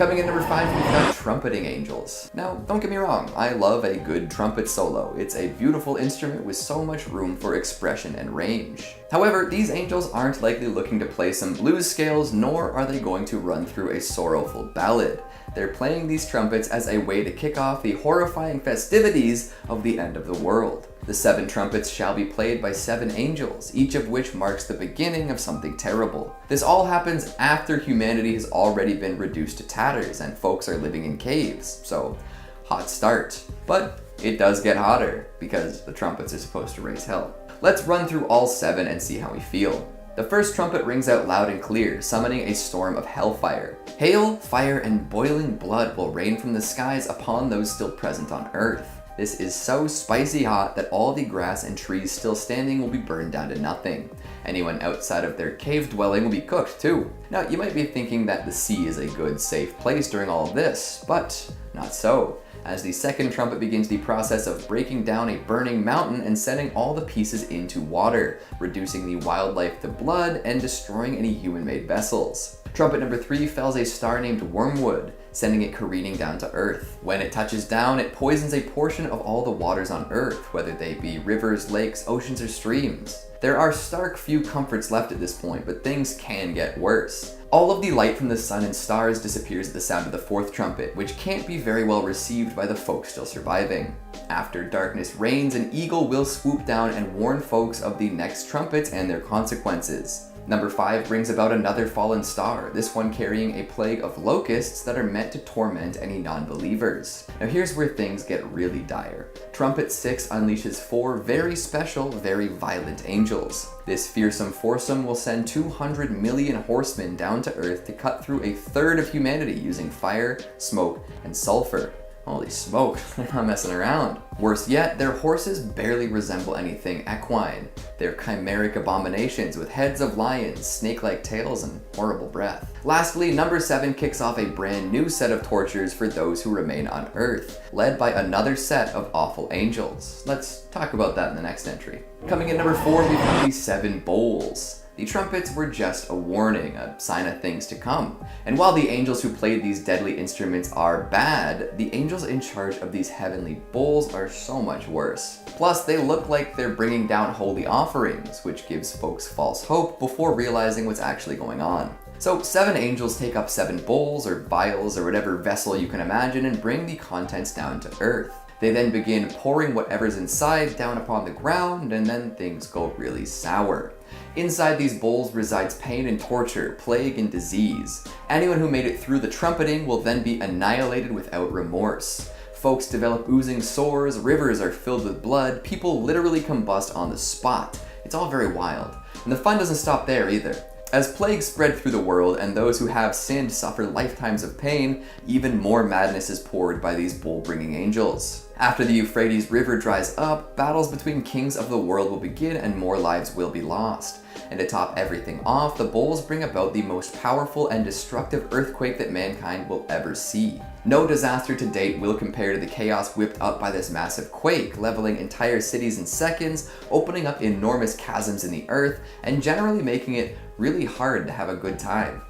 Coming in number 5, we've got trumpeting angels. Now, don't get me wrong, I love a good trumpet solo. It's a beautiful instrument with so much room for expression and range. However, these angels aren't likely looking to play some blues scales, nor are they going to run through a sorrowful ballad. They're playing these trumpets as a way to kick off the horrifying festivities of the end of the world. The 7 trumpets shall be played by 7 angels, each of which marks the beginning of something terrible. This all happens after humanity has already been reduced to tatters and folks are living in caves, so hot start. But it does get hotter, because the trumpets are supposed to raise hell. Let's run through all 7 and see how we feel. The first trumpet rings out loud and clear, summoning a storm of hellfire. Hail, fire, and boiling blood will rain from the skies upon those still present on earth. This is so spicy hot that all the grass and trees still standing will be burned down to nothing. Anyone outside of their cave dwelling will be cooked too. Now, you might be thinking that the sea is a good, safe place during all of this, but not so, as the second trumpet begins the process of breaking down a burning mountain and setting all the pieces into water, reducing the wildlife to blood and destroying any human-made vessels. Trumpet number 3 fells a star named Wormwood, sending it careening down to Earth. When it touches down, it poisons a portion of all the waters on Earth, whether they be rivers, lakes, oceans, or streams. There are stark few comforts left at this point, but things can get worse. All of the light from the sun and stars disappears at the sound of the 4th trumpet, which can't be very well received by the folks still surviving. After darkness reigns, an eagle will swoop down and warn folks of the next trumpets and their consequences. Number 5 brings about another fallen star, this one carrying a plague of locusts that are meant to torment any non-believers. Now here's where things get really dire. Trumpet 6 unleashes 4 very special, very violent angels. This fearsome foursome will send 200 million horsemen down to Earth to cut through a third of humanity using fire, smoke, and sulfur. Holy smoke, they're not messing around. Worse yet, their horses barely resemble anything equine. They're chimeric abominations with heads of lions, snake-like tails, and horrible breath. Lastly, number 7 kicks off a brand new set of tortures for those who remain on Earth, led by another set of awful angels. Let's talk about that in the next entry. Coming in number 4, we've got the 7 bowls. The trumpets were just a warning, a sign of things to come. And while the angels who played these deadly instruments are bad, the angels in charge of these heavenly bowls are so much worse. Plus, they look like they're bringing down holy offerings, which gives folks false hope before realizing what's actually going on. So 7 angels take up 7 bowls or vials or whatever vessel you can imagine and bring the contents down to Earth. They then begin pouring whatever's inside down upon the ground, and then things go really sour. Inside these bowls resides pain and torture, plague and disease. Anyone who made it through the trumpeting will then be annihilated without remorse. Folks develop oozing sores, rivers are filled with blood, people literally combust on the spot. It's all very wild. And the fun doesn't stop there either. As plagues spread through the world and those who have sinned suffer lifetimes of pain, even more madness is poured by these bowl-bringing angels. After the Euphrates River dries up, battles between kings of the world will begin and more lives will be lost. And to top everything off, the bowls bring about the most powerful and destructive earthquake that mankind will ever see. No disaster to date will compare to the chaos whipped up by this massive quake, leveling entire cities in seconds, opening up enormous chasms in the earth, and generally making it really hard to have a good time.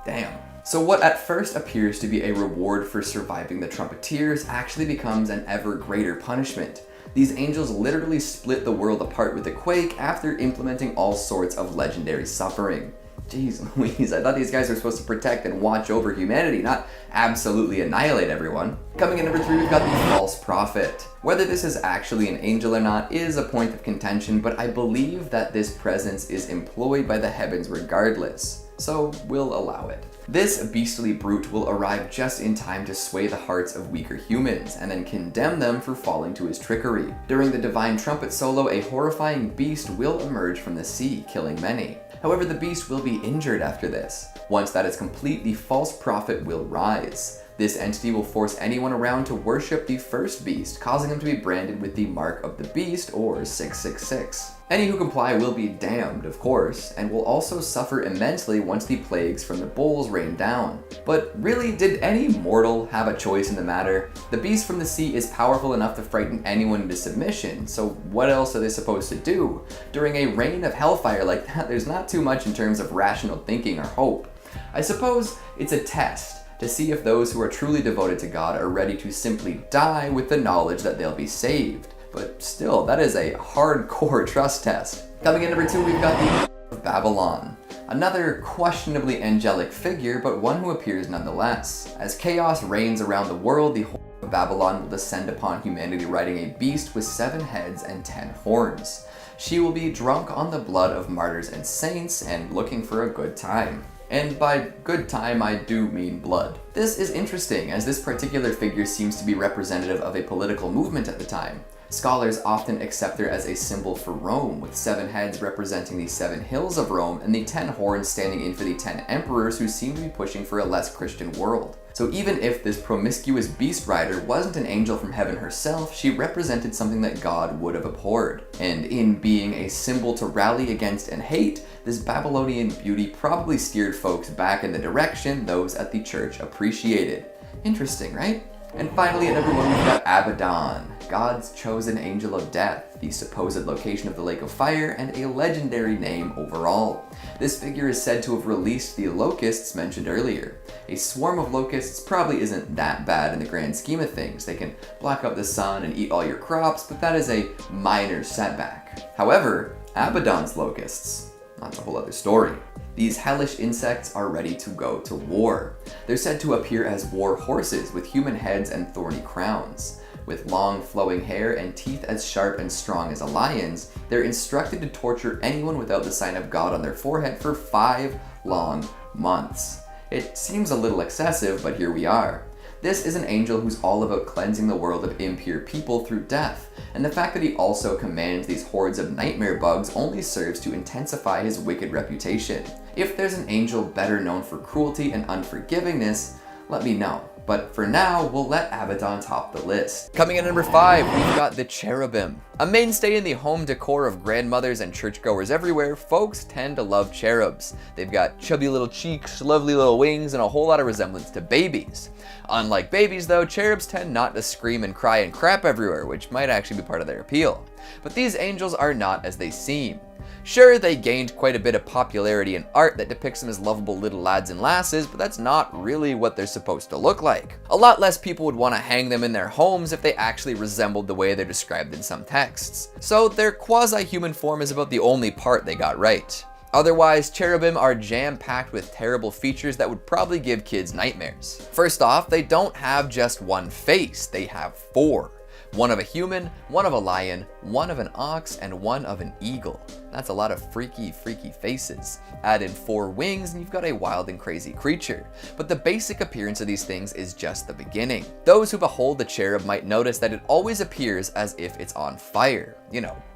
Damn. So what at first appears to be a reward for surviving the trumpeteers actually becomes an ever greater punishment. These angels literally split the world apart with the quake after implementing all sorts of legendary suffering. Jeez Louise, I thought these guys were supposed to protect and watch over humanity, not absolutely annihilate everyone. Coming in number 3, we've got the false prophet. Whether this is actually an angel or not is a point of contention, but I believe that this presence is employed by the heavens regardless, so we'll allow it. This beastly brute will arrive just in time to sway the hearts of weaker humans, and then condemn them for falling to his trickery. During the divine trumpet solo, a horrifying beast will emerge from the sea, killing many. However, the beast will be injured after this. Once that is complete, the false prophet will rise. This entity will force anyone around to worship the first beast, causing them to be branded with the mark of the beast, or 666. Any who comply will be damned, of course, and will also suffer immensely once the plagues from the bowls rain down. But really, did any mortal have a choice in the matter? The beast from the sea is powerful enough to frighten anyone into submission, so what else are they supposed to do? During a rain of hellfire like that, there's not too much in terms of rational thinking or hope. I suppose it's a test. to see if those who are truly devoted to God are ready to simply die with the knowledge that they'll be saved. But still, that is a hardcore trust test. Coming in number 2, we've got the Babylon. Another questionably angelic figure, but one who appears nonetheless. As chaos reigns around the world, the whole of Babylon will descend upon humanity riding a beast with 7 heads and 10 horns. She will be drunk on the blood of martyrs and saints and looking for a good time. And by good time, I do mean blood. This is interesting, as this particular figure seems to be representative of a political movement at the time. Scholars often accept her as a symbol for Rome, with 7 heads representing the 7 hills of Rome and the 10 horns standing in for the 10 emperors who seem to be pushing for a less Christian world. So even if this promiscuous beast rider wasn't an angel from heaven herself, she represented something that God would have abhorred. And in being a symbol to rally against and hate, this Babylonian beauty probably steered folks back in the direction those at the church appreciated. Interesting, right? And finally, at number 1, we've got Abaddon, God's chosen angel of death, the supposed location of the lake of fire, and a legendary name overall. This figure is said to have released the locusts mentioned earlier. A swarm of locusts probably isn't that bad in the grand scheme of things. They can block out the sun and eat all your crops, but that is a minor setback. However, Abaddon's locusts, that's a whole other story. These hellish insects are ready to go to war. They're said to appear as war horses with human heads and thorny crowns. With long flowing hair and teeth as sharp and strong as a lion's, they're instructed to torture anyone without the sign of God on their forehead for 5 long months. It seems a little excessive, but here we are. This is an angel who's all about cleansing the world of impure people through death, and the fact that he also commands these hordes of nightmare bugs only serves to intensify his wicked reputation. If there's an angel better known for cruelty and unforgivingness, let me know. But for now, we'll let Abaddon top the list. Coming in at number 5, we've got the Cherubim. A mainstay in the home decor of grandmothers and churchgoers everywhere, folks tend to love cherubs. They've got chubby little cheeks, lovely little wings, and a whole lot of resemblance to babies. Unlike babies though, cherubs tend not to scream and cry and crap everywhere, which might actually be part of their appeal. But these angels are not as they seem. Sure, they gained quite a bit of popularity in art that depicts them as lovable little lads and lasses, but that's not really what they're supposed to look like. A lot less people would want to hang them in their homes if they actually resembled the way they're described in some texts. So their quasi-human form is about the only part they got right. Otherwise, cherubim are jam-packed with terrible features that would probably give kids nightmares. First off, they don't have just one face, they have 4. One of a human, one of a lion, one of an ox, and one of an eagle. That's a lot of freaky faces. Add in 4 wings and you've got a wild and crazy creature. But the basic appearance of these things is just the beginning. Those who behold the cherub might notice that it always appears as if it's on fire,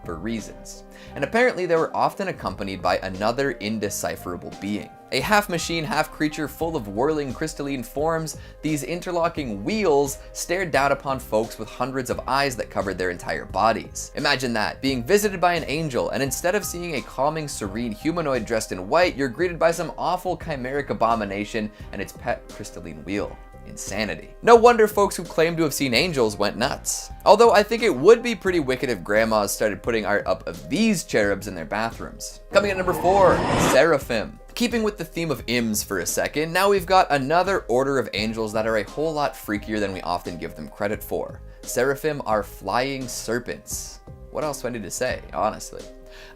for reasons. And apparently they were often accompanied by another indecipherable being. A half machine, half creature full of whirling crystalline forms, these interlocking wheels stared down upon folks with hundreds of eyes that covered their entire bodies. Imagine that, being visited by an angel, and instead of seeing a calming, serene humanoid dressed in white, you're greeted by some awful chimeric abomination and its pet crystalline wheel. Insanity. No wonder folks who claim to have seen angels went nuts. Although I think it would be pretty wicked if grandmas started putting art up of these cherubs in their bathrooms. Coming at number 4, Seraphim. Keeping with the theme of Ims for a second, now we've got another order of angels that are a whole lot freakier than we often give them credit for. Seraphim are flying serpents. What else do I need to say, honestly?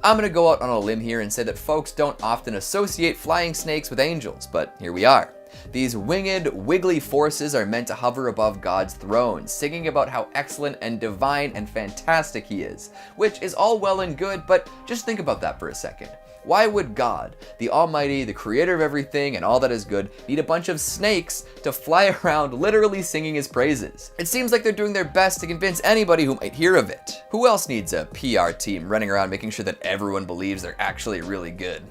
I'm gonna go out on a limb here and say that folks don't often associate flying snakes with angels, but here we are. These winged, wiggly forces are meant to hover above God's throne, singing about how excellent and divine and fantastic he is, which is all well and good, but just think about that for a second. Why would God, the Almighty, the creator of everything and all that is good, need a bunch of snakes to fly around literally singing his praises? It seems like they're doing their best to convince anybody who might hear of it. Who else needs a PR team running around making sure that everyone believes they're actually really good?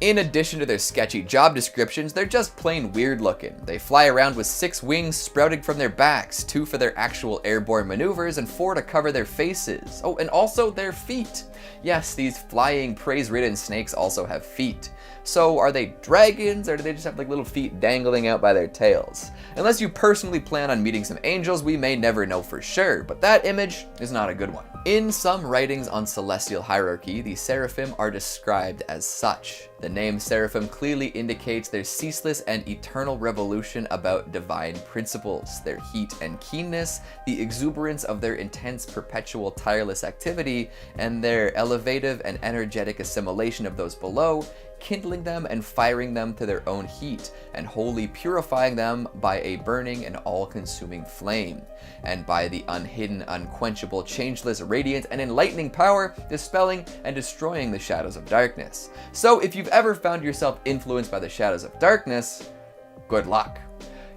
In addition to their sketchy job descriptions, they're just plain weird looking. They fly around with 6 wings sprouting from their backs, 2 for their actual airborne maneuvers and 4 to cover their faces. Oh, and also their feet. Yes, these flying, praise-ridden snakes also have feet. So are they dragons, or do they just have like little feet dangling out by their tails? Unless you personally plan on meeting some angels, we may never know for sure, but that image is not a good one. In some writings on celestial hierarchy, the Seraphim are described as such. The name Seraphim clearly indicates their ceaseless and eternal revolution about divine principles, their heat and keenness, the exuberance of their intense, perpetual, tireless activity, and their elevative and energetic assimilation of those below, kindling them and firing them to their own heat, and wholly purifying them by a burning and all-consuming flame, and by the unhidden, unquenchable, changeless, radiant, and enlightening power, dispelling and destroying the shadows of darkness. So if you've ever found yourself influenced by the shadows of darkness, good luck.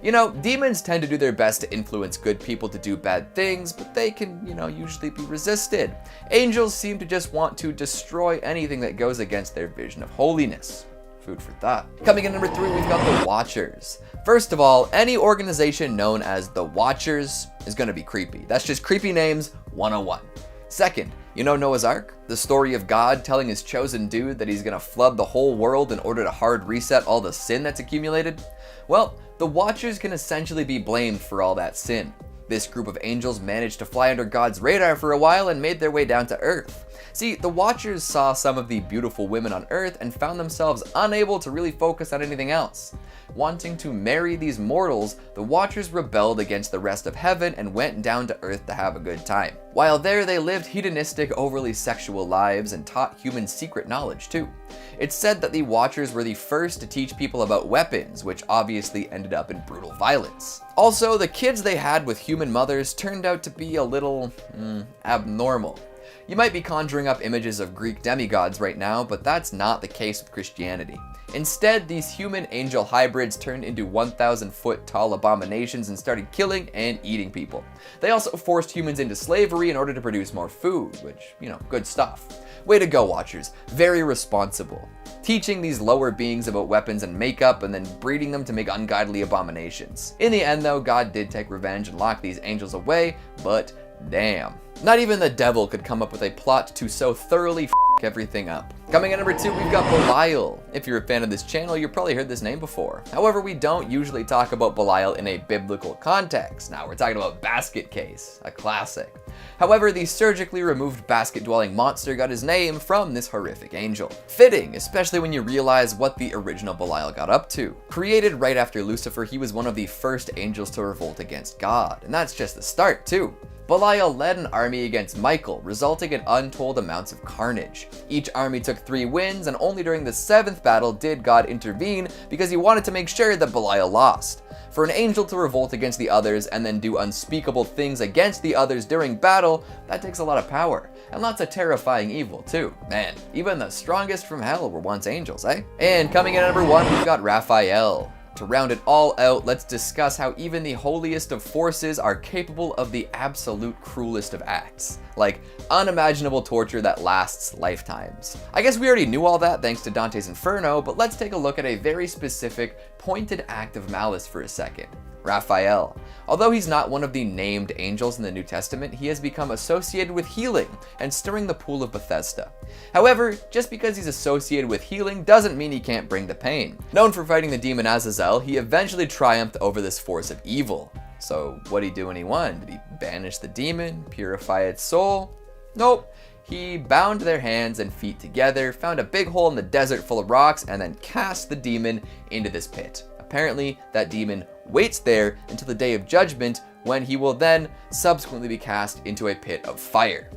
You know, demons tend to do their best to influence good people to do bad things, but they can, usually be resisted. Angels seem to just want to destroy anything that goes against their vision of holiness. Food for thought. Coming in number 3, we've got the Watchers. First of all, any organization known as the Watchers is going to be creepy. That's just creepy names 101. Second, you know Noah's Ark? The story of God telling his chosen dude that he's going to flood the whole world in order to hard reset all the sin that's accumulated? Well, the Watchers can essentially be blamed for all that sin. This group of angels managed to fly under God's radar for a while and made their way down to Earth. See, the Watchers saw some of the beautiful women on Earth and found themselves unable to really focus on anything else. Wanting to marry these mortals, the Watchers rebelled against the rest of heaven and went down to Earth to have a good time. While there, they lived hedonistic, overly sexual lives and taught humans secret knowledge too. It's said that the Watchers were the first to teach people about weapons, which obviously ended up in brutal violence. Also, the kids they had with human mothers turned out to be a little abnormal. You might be conjuring up images of Greek demigods right now, but that's not the case with Christianity. Instead, these human-angel hybrids turned into 1,000-foot tall abominations and started killing and eating people. They also forced humans into slavery in order to produce more food, which, good stuff. Way to go, Watchers. Very responsible. Teaching these lower beings about weapons and makeup and then breeding them to make ungodly abominations. In the end, though, God did take revenge and lock these angels away, but damn. Not even the devil could come up with a plot to so thoroughly f*** everything up. Coming at number 2, we've got Belial. If you're a fan of this channel, you've probably heard this name before. However, we don't usually talk about Belial in a biblical context. Now, we're talking about Basket Case, a classic. However, the surgically removed basket-dwelling monster got his name from this horrific angel. Fitting, especially when you realize what the original Belial got up to. Created right after Lucifer, he was one of the first angels to revolt against God, and that's just the start, too. Belial led an army against Michael, resulting in untold amounts of carnage. Each army took 3 wins, and only during the 7th battle did God intervene because he wanted to make sure that Belial lost. For an angel to revolt against the others and then do unspeakable things against the others during battle, that takes a lot of power. And lots of terrifying evil too. Man, even the strongest from hell were once angels, eh? And coming in at number 1, we've got Raphael. To round it all out, let's discuss how even the holiest of forces are capable of the absolute cruelest of acts. Like unimaginable torture that lasts lifetimes. I guess we already knew all that thanks to Dante's Inferno, but let's take a look at a very specific, pointed act of malice for a second. Raphael. Although he's not one of the named angels in the New Testament, he has become associated with healing and stirring the pool of Bethesda. However, just because he's associated with healing doesn't mean he can't bring the pain. Known for fighting the demon Azrael, he eventually triumphed over this force of evil. So what'd he do when he won? Did he banish the demon, purify its soul? Nope. He bound their hands and feet together, found a big hole in the desert full of rocks, and then cast the demon into this pit. Apparently, that demon waits there until the day of judgment, when he will then subsequently be cast into a pit of fire.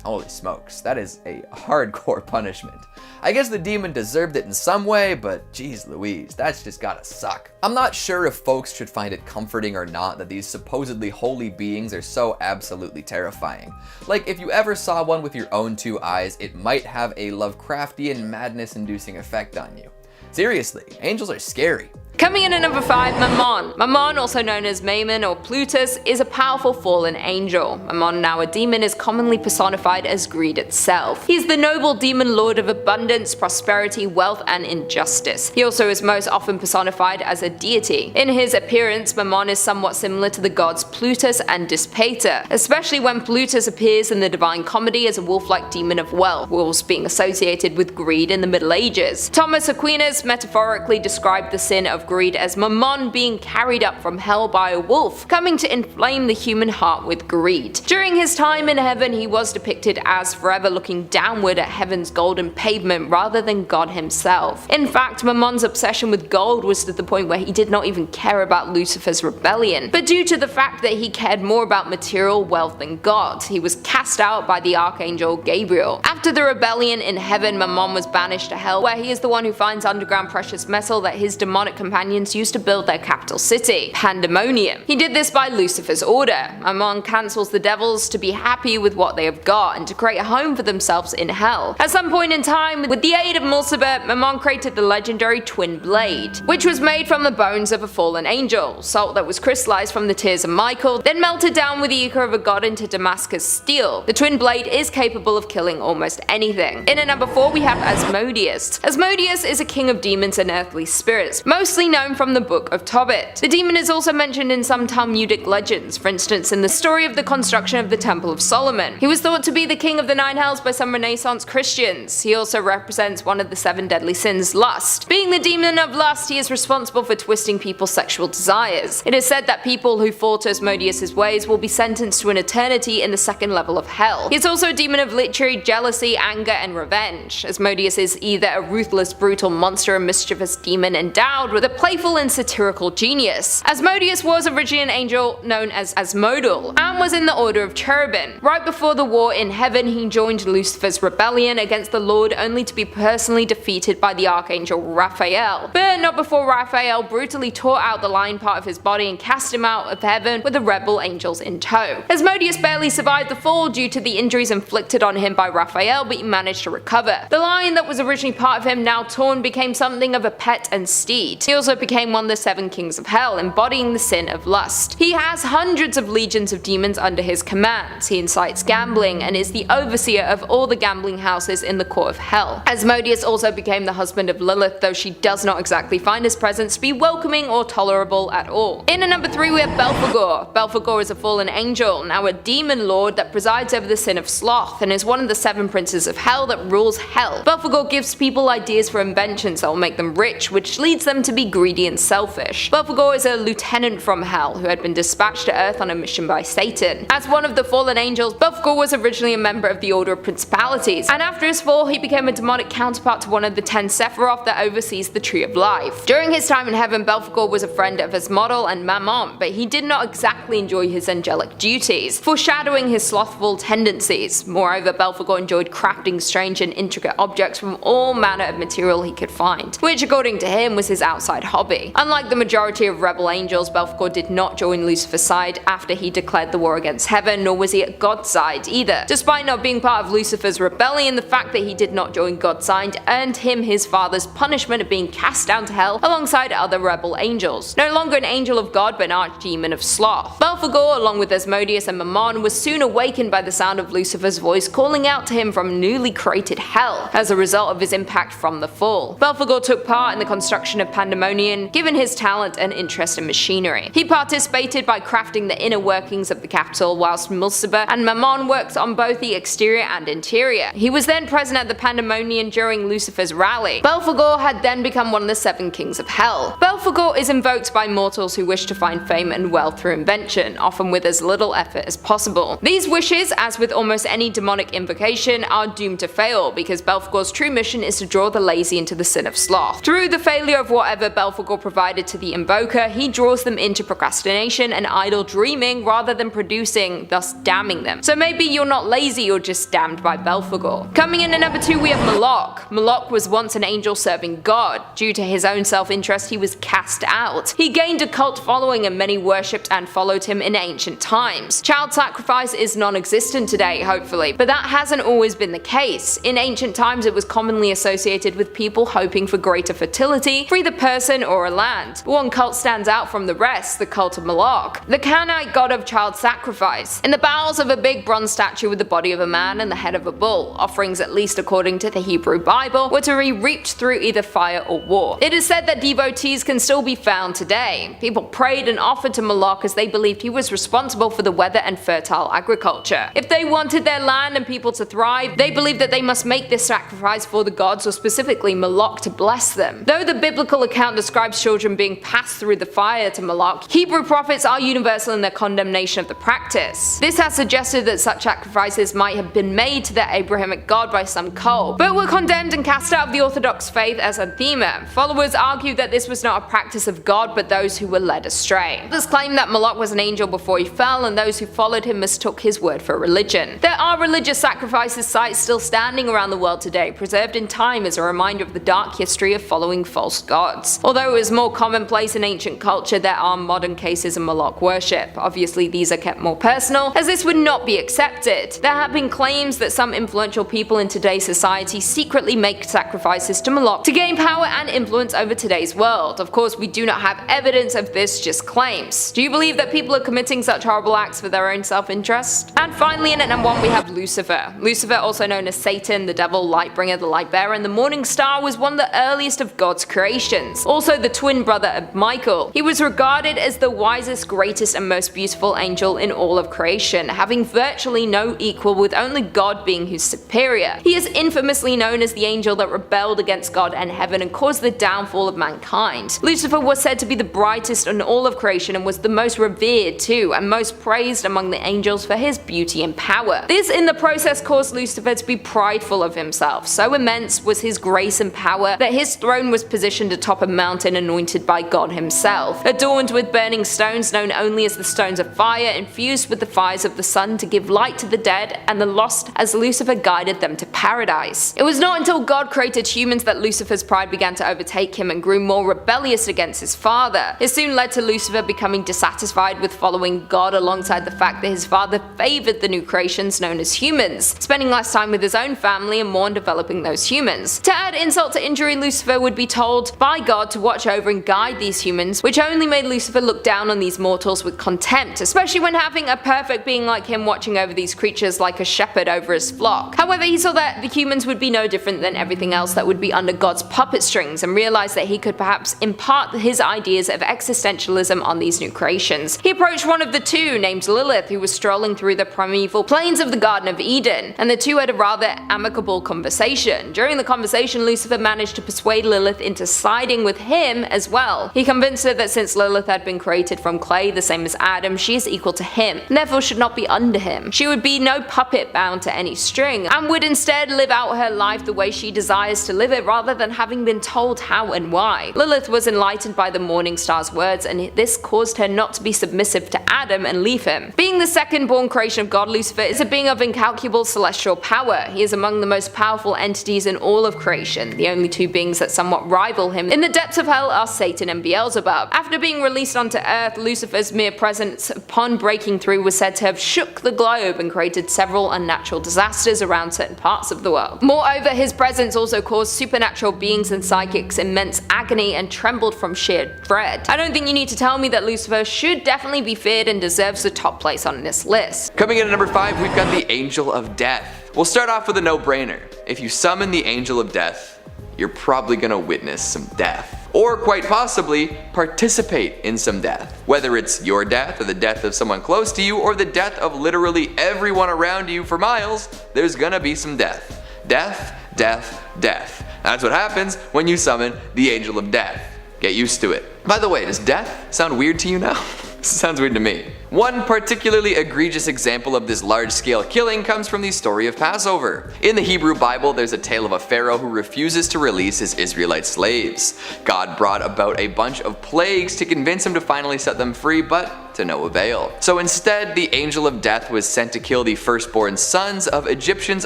Holy smokes, that is a hardcore punishment. I guess the demon deserved it in some way, but geez Louise, that's just gotta suck. I'm not sure if folks should find it comforting or not that these supposedly holy beings are so absolutely terrifying. Like, if you ever saw one with your own 2 eyes, it might have a Lovecraftian madness-inducing effect on you. Seriously, angels are scary. Coming in at number 5, Mammon. Mammon, also known as Mammon or Plutus, is a powerful fallen angel. Mammon, now a demon, is commonly personified as greed itself. He's the noble demon lord of abundance, prosperity, wealth, and injustice. He also is most often personified as a deity. In his appearance, Mammon is somewhat similar to the gods Plutus and Dispater, especially when Plutus appears in the Divine Comedy as a wolf-like demon of wealth, wolves being associated with greed in the Middle Ages. Thomas Aquinas metaphorically described the sin of of greed as Mammon being carried up from hell by a wolf, coming to inflame the human heart with greed. During his time in heaven, he was depicted as forever looking downward at heaven's golden pavement rather than God himself. In fact, Mammon's obsession with gold was to the point where he did not even care about Lucifer's rebellion, but due to the fact that he cared more about material wealth than God, he was cast out by the archangel Gadreel. After the rebellion in heaven, Mammon was banished to hell, where he is the one who finds underground precious metal that his demonic companions used to build their capital city, Pandemonium. He did this by Lucifer's order. Mammon cancels the devils to be happy with what they have got and to create a home for themselves in hell. At some point in time, with the aid of Lucifer, Mammon created the legendary twin blade, which was made from the bones of a fallen angel, salt that was crystallized from the tears of Michael, then melted down with the ichor of a god into Damascus steel. The twin blade is capable of killing almost anything. In at number 4 we have Asmodeus. Asmodeus is a king of demons and earthly spirits, mostly known from the Book of Tobit. The demon is also mentioned in some Talmudic legends, for instance in the story of the construction of the Temple of Solomon. He was thought to be the king of the 9 hells by some Renaissance Christians. He also represents one of the 7 deadly sins, lust. Being the demon of lust, he is responsible for twisting people's sexual desires. It is said that people who fall to Asmodeus' ways will be sentenced to an eternity in the 2nd level of hell. He is also a demon of lechery, jealousy, anger, and revenge. Asmodeus is either a ruthless, brutal monster or mischievous demon endowed with a playful and satirical genius. Asmodeus was originally an angel known as Asmodal and was in the order of Cherubim. Right before the war in heaven, he joined Lucifer's rebellion against the Lord, only to be personally defeated by the archangel Raphael. But not before Raphael brutally tore out the lion part of his body and cast him out of heaven with the rebel angels in tow. Asmodeus barely survived the fall due to the injuries inflicted on him by Raphael, but he managed to recover. The lion that was originally part of him, now torn, became something of a pet and steed. He also became one of the 7 kings of hell, embodying the sin of lust. He has hundreds of legions of demons under his command. He incites gambling and is the overseer of all the gambling houses in the core of hell. Asmodeus also became the husband of Lilith, though she does not exactly find his presence to be welcoming or tolerable at all. In at number 3 we have Belphegor. Belphegor is a fallen angel, now a demon lord that presides over the sin of sloth and is one of the 7 princes of hell that rules hell. Belphegor gives people ideas for inventions that will make them rich, which leads them to be greedy and selfish. Belphegor is a lieutenant from hell who had been dispatched to earth on a mission by Satan. As one of the fallen angels, Belphegor was originally a member of the Order of Principalities, and after his fall he became a demonic counterpart to one of the 10 Sephiroth that oversees the Tree of Life. During his time in heaven, Belphegor was a friend of Asmodal and Mammon, but he did not exactly enjoy his angelic duties, foreshadowing his slothful tendencies. Moreover, Belphegor enjoyed crafting strange and intricate objects from all manner of material he could find, which according to him was his outside hobby. Unlike the majority of rebel angels, Belphegor did not join Lucifer's side after he declared the war against heaven, nor was he at God's side either. Despite not being part of Lucifer's rebellion, the fact that he did not join God's side earned him his father's punishment of being cast down to hell alongside other rebel angels. No longer an angel of God, but an archdemon of sloth. Belphegor, along with Asmodeus and Mammon, was soon awakened by the sound of Lucifer's voice calling out to him from newly created hell as a result of his impact from the fall. Belphegor took part in the construction of Pandemonium, given his talent and interest in machinery. He participated by crafting the inner workings of the capital, whilst Lucifer and Mammon worked on both the exterior and interior. He was then present at the Pandemonium during Lucifer's rally. Belphegor had then become one of the 7 kings of hell. Belphegor is invoked by mortals who wish to find fame and wealth through invention, often with as little effort as possible. These wishes, as with almost any demonic invocation, are doomed to fail, because Belphegor's true mission is to draw the lazy into the sin of sloth. Through the failure of whatever Belphegor provided to the invoker, he draws them into procrastination and idle dreaming rather than producing, thus damning them. So maybe you're not lazy, you're just damned by Belphegor. Coming in at number 2 we have Moloch. Moloch was once an angel serving God. Due to his own self-interest, he was cast out. He gained a cult following and many worshipped and followed him in ancient times. Child sacrifice is non-existent today, hopefully, but that hasn't always been the case. In ancient times it was commonly associated with people hoping for greater fertility for either person or a land. But one cult stands out from the rest, the cult of Moloch, the Canaanite god of child sacrifice. In the bowels of a big bronze statue with the body of a man and the head of a bull, offerings, at least according to the Hebrew Bible, were to be reaped through either fire or war. It is said that devotees can still be found today. People prayed and offered to Moloch as they believed he was responsible for the weather and fertile agriculture. If they wanted their land and people to thrive, they believed that they must make this sacrifice for the gods, or specifically Moloch, to bless them. Though the biblical account describes children being passed through the fire to Moloch, Hebrew prophets are universal in their condemnation of the practice. This has suggested that such sacrifices might have been made to their Abrahamic god by some cult, but were condemned and cast out of the Orthodox faith as anathema. Followers argue that this was not a practice of God, but those who were led astray. Others claim that Moloch was an angel before he fell, and those who followed him mistook his word for religion. There are religious sacrifices sites still standing around the world today, preserved in time as a reminder of the dark history of following false gods. Although it was more commonplace in ancient culture, there are modern cases of Moloch worship. Obviously, these are kept more personal, as this would not be accepted. There have been claims that some influential people in today's society secretly make sacrifices to Moloch to gain power and influence over today's world. Of course, we do not have evidence of this, just claims. Do you believe that people are committing such horrible acts for their own self-interest? And finally, in at number 1 we have Lucifer. Lucifer, also known as Satan, the devil, light-bringer, the light-bearer, and the morning star, was one of the earliest of God's creations. Also the twin brother of Michael. He was regarded as the wisest, greatest, and most beautiful angel in all of creation, having virtually no equal, with only God being his superior. He is infamously known as the angel that rebelled against God and heaven and caused the downfall of mankind. Lucifer was said to be the brightest in all of creation and was the most revered too, and most praised among the angels for his beauty and power. This in the process caused Lucifer to be prideful of himself. So immense was his grace and power that his throne was positioned atop a mountain anointed by God himself, adorned with burning stones known only as the stones of fire, infused with the fires of the sun to give light to the dead and the lost as Lucifer guided them to paradise. It was not until God created humans that Lucifer's pride began to overtake him and grew more rebellious against his father. It soon led to Lucifer becoming dissatisfied with following God, alongside the fact that his father favored the new creations known as humans, spending less time with his own family and more on developing those humans. To add insult to injury, Lucifer would be told by God to watch over and guide these humans, which only made Lucifer look down on these mortals with contempt, especially when having a perfect being like him watching over these creatures like a shepherd over his flock. However, he saw that the humans would be no different than everything else that would be under God's puppet strings, and realized that he could perhaps impart his ideas of existentialism on these new creations. He approached one of the two, named Lilith, who was strolling through the primeval plains of the Garden of Eden, and the two had a rather amicable conversation. During the conversation, Lucifer managed to persuade Lilith into siding with him as well. He convinced her that since Lilith had been created from clay, the same as Adam, she is equal to him, and therefore should not be under him. She would be no puppet bound to any string, and would instead live out her life the way she desires to live it, rather than having been told how and why. Lilith was enlightened by the morning star's words, and this caused her not to be submissive to Adam and leave him. Being the second-born creation of God, Lucifer is a being of incalculable celestial power. He is among the most powerful entities in all of creation. The only two beings that somewhat rival him in the depths of hell are Satan and Beelzebub. After being released onto Earth, Lucifer's mere presence upon breaking through was said to have shook the globe and created several unnatural disasters around certain parts of the world. Moreover, his presence also caused supernatural beings and psychics immense agony and trembled from sheer dread. I don't think you need to tell me that Lucifer should definitely be feared and deserves the top place on this list. Coming in at number 5, we've got the Angel of Death. We'll start off with a no-brainer. If you summon the Angel of Death, you're probably gonna witness some death. Or quite possibly participate in some death. Whether it's your death or the death of someone close to you or the death of literally everyone around you for miles, there's gonna be some death. Death, death, death. That's what happens when you summon the Angel of Death. Get used to it. By the way, does death sound weird to you now? Sounds weird to me. One particularly egregious example of this large-scale killing comes from the story of Passover. In the Hebrew Bible, there's a tale of a pharaoh who refuses to release his Israelite slaves. God brought about a bunch of plagues to convince him to finally set them free, but to no avail. So instead, the Angel of Death was sent to kill the firstborn sons of Egyptians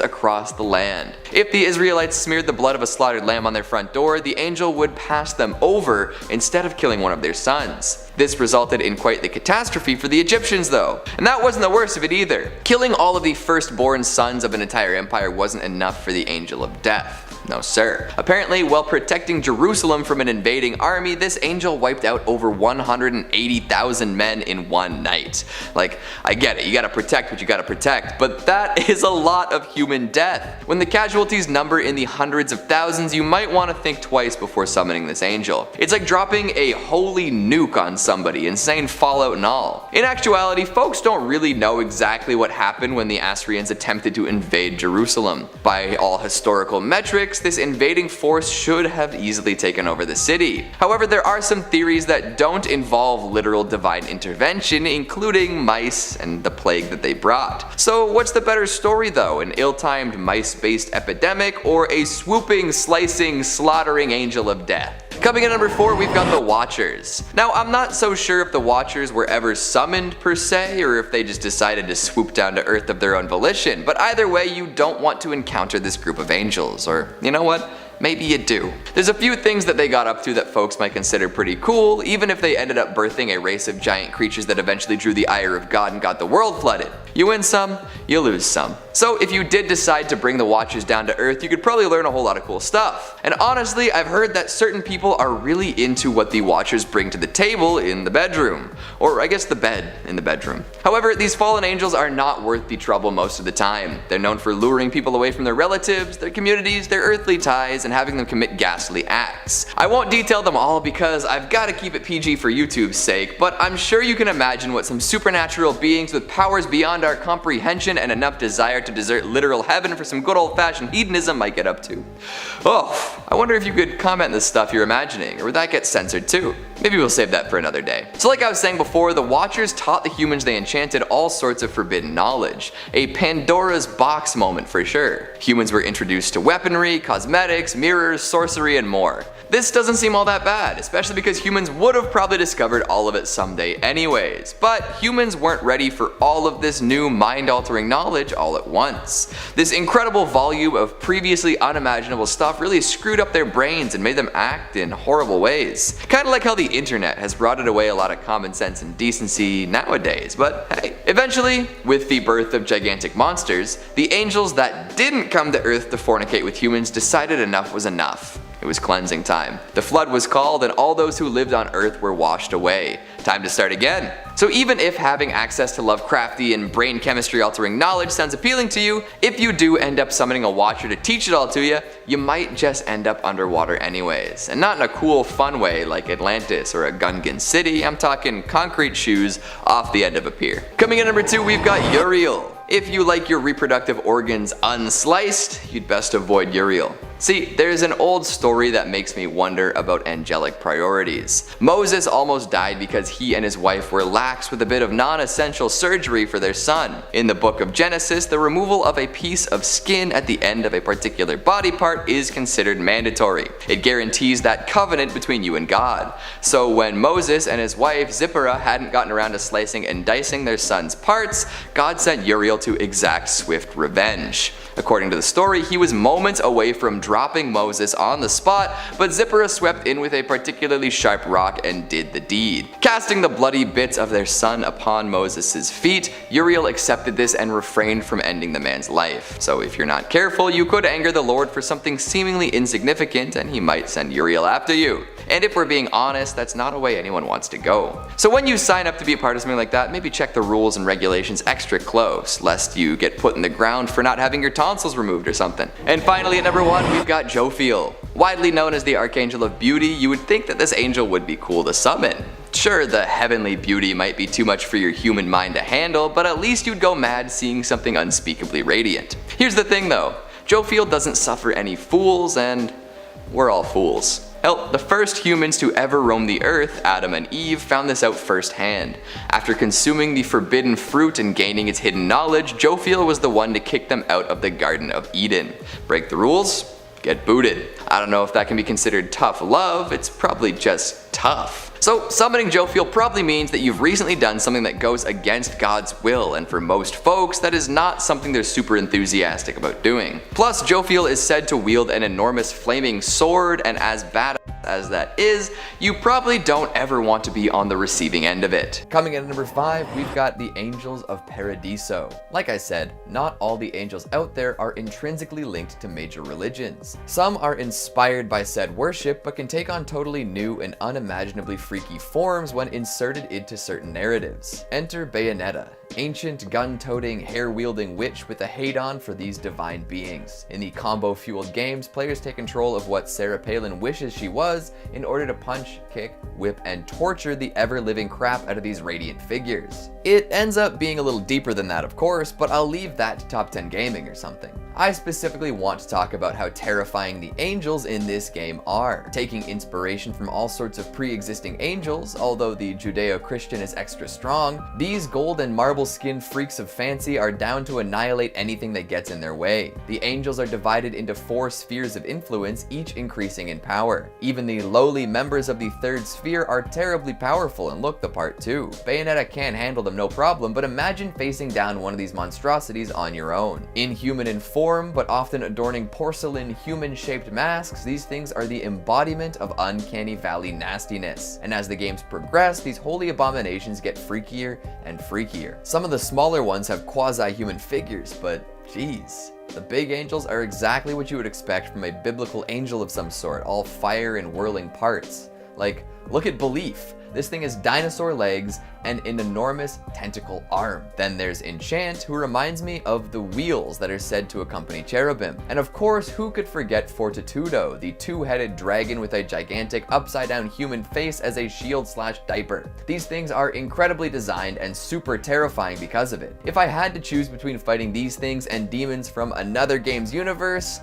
across the land. If the Israelites smeared the blood of a slaughtered lamb on their front door, the angel would pass them over instead of killing one of their sons. This resulted in quite the catastrophe for the Egyptians though. And that wasn't the worst of it either. Killing all of the firstborn sons of an entire empire wasn't enough for the Angel of Death. No sir. Apparently, while protecting Jerusalem from an invading army, this angel wiped out over 180,000 men in one night. Like, I get it, you gotta protect what you gotta protect, but that is a lot of human death. When the casualties number in the hundreds of thousands, you might want to think twice before summoning this angel. It's like dropping a holy nuke on somebody, insane fallout and all. In actuality, folks don't really know exactly what happened when the Assyrians attempted to invade Jerusalem. By all historical metrics, specifics, this invading force should have easily taken over the city. However, there are some theories that don't involve literal divine intervention, including mice and the plague that they brought. So what's the better story though, an ill-timed mice-based epidemic or a swooping, slicing, slaughtering angel of death? Coming in number 4, we've got the Watchers. Now, I'm not so sure if the Watchers were ever summoned per se, or if they just decided to swoop down to Earth of their own volition, but either way, you don't want to encounter this group of angels, or you know what? Maybe you do. There's a few things that they got up to that folks might consider pretty cool, even if they ended up birthing a race of giant creatures that eventually drew the ire of God and got the world flooded. You win some, you lose some. So if you did decide to bring the Watchers down to Earth, you could probably learn a whole lot of cool stuff. And honestly, I've heard that certain people are really into what the Watchers bring to the table in the bedroom. Or I guess the bed in the bedroom. However, these fallen angels are not worth the trouble most of the time. They're known for luring people away from their relatives, their communities, their earthly ties, and having them commit ghastly acts. I won't detail them all because I've got to keep it PG for YouTube's sake, but I'm sure you can imagine what some supernatural beings with powers beyond our comprehension and enough desire to desert literal heaven for some good old-fashioned hedonism might get up to. Oh, I wonder if you could comment this stuff you're imagining, or would that get censored too? Maybe we'll save that for another day. So like I was saying before, the Watchers taught the humans they enchanted all sorts of forbidden knowledge. A Pandora's box moment for sure. Humans were introduced to weaponry, cosmetics, mirrors, sorcery, and more. This doesn't seem all that bad, especially because humans would have probably discovered all of it someday anyways. But humans weren't ready for all of this new mind-altering knowledge all at once. This incredible volume of previously unimaginable stuff really screwed up their brains and made them act in horrible ways. Kinda like how the internet has rotted away a lot of common sense and decency nowadays, but hey. Eventually, with the birth of gigantic monsters, the angels that didn't come to Earth to fornicate with humans decided enough was enough. It was cleansing time. The flood was called and all those who lived on Earth were washed away. Time to start again. So even if having access to Lovecrafty and brain chemistry altering knowledge sounds appealing to you, if you do end up summoning a Watcher to teach it all to you, you might just end up underwater anyways. And not in a cool fun way like Atlantis or a Gungan city, I'm talking concrete shoes off the end of a pier. Coming in number 2, we've got Uriel. If you like your reproductive organs unsliced, you'd best avoid Uriel. See, there's an old story that makes me wonder about angelic priorities. Moses almost died because he and his wife were lax with a bit of non-essential surgery for their son. In the book of Genesis, the removal of a piece of skin at the end of a particular body part is considered mandatory. It guarantees that covenant between you and God. So when Moses and his wife Zipporah hadn't gotten around to slicing and dicing their son's parts, God sent Uriel to exact swift revenge. According to the story, he was moments away from dropping Moses on the spot, but Zipporah swept in with a particularly sharp rock and did the deed. Casting the bloody bits of their son upon Moses' feet, Uriel accepted this and refrained from ending the man's life. So if you're not careful, you could anger the Lord for something seemingly insignificant and he might send Uriel after you. And if we're being honest, that's not a way anyone wants to go. So when you sign up to be a part of something like that, maybe check the rules and regulations extra close, lest you get put in the ground for not having your tonsils removed or something. And finally at number 1, we've got Jophiel. Widely known as the Archangel of Beauty, you would think that this angel would be cool to summon. Sure, the heavenly beauty might be too much for your human mind to handle, but at least you'd go mad seeing something unspeakably radiant. Here's the thing though, Jophiel doesn't suffer any fools, and we're all fools. Hell, the first humans to ever roam the earth, Adam and Eve, found this out firsthand. After consuming the forbidden fruit and gaining its hidden knowledge, Jophiel was the one to kick them out of the Garden of Eden. Break the rules? Get booted. I don't know if that can be considered tough love, it's probably just tough. So summoning Jophiel probably means that you've recently done something that goes against God's will, and for most folks that is not something they're super enthusiastic about doing. Plus, Jophiel is said to wield an enormous flaming sword, and as badass as that is, you probably don't ever want to be on the receiving end of it. Coming in at number 5, we've got the Angels of Paradiso. Like I said, not all the angels out there are intrinsically linked to major religions. Some are inspired by said worship, but can take on totally new and unimaginably freaky forms when inserted into certain narratives. Enter Bayonetta. ancient, gun-toting, hair-wielding witch with a hate-on for these divine beings. In the combo-fueled games, players take control of what Seraphim wishes she was in order to punch, kick, whip, and torture the ever-living crap out of these radiant figures. It ends up being a little deeper than that, of course, but I'll leave that to Top 10 Gaming or something. I specifically want to talk about how terrifying the angels in this game are. Taking inspiration from all sorts of pre-existing angels, although the Judeo-Christian is extra strong, these gold and marble-skinned freaks of fancy are down to annihilate anything that gets in their way. The angels are divided into 4 spheres of influence, each increasing in power. Even the lowly members of the 3rd sphere are terribly powerful and look the part too. Bayonetta can handle them no problem, but imagine facing down one of these monstrosities on your own. Inhuman in form, but often adorning porcelain human-shaped masks, these things are the embodiment of uncanny valley nastiness. And as the games progress, these holy abominations get freakier and freakier. Some of the smaller ones have quasi-human figures, but geez. The big angels are exactly what you would expect from a biblical angel of some sort, all fire and whirling parts. Like, look at Belief. This thing has dinosaur legs and an enormous tentacle arm. Then there's Enchant, who reminds me of the wheels that are said to accompany Cherubim. And of course, who could forget Fortitudo, the 2-headed dragon with a gigantic upside-down human face as a shield/diaper. These things are incredibly designed and super terrifying because of it. If I had to choose between fighting these things and demons from another game's universe,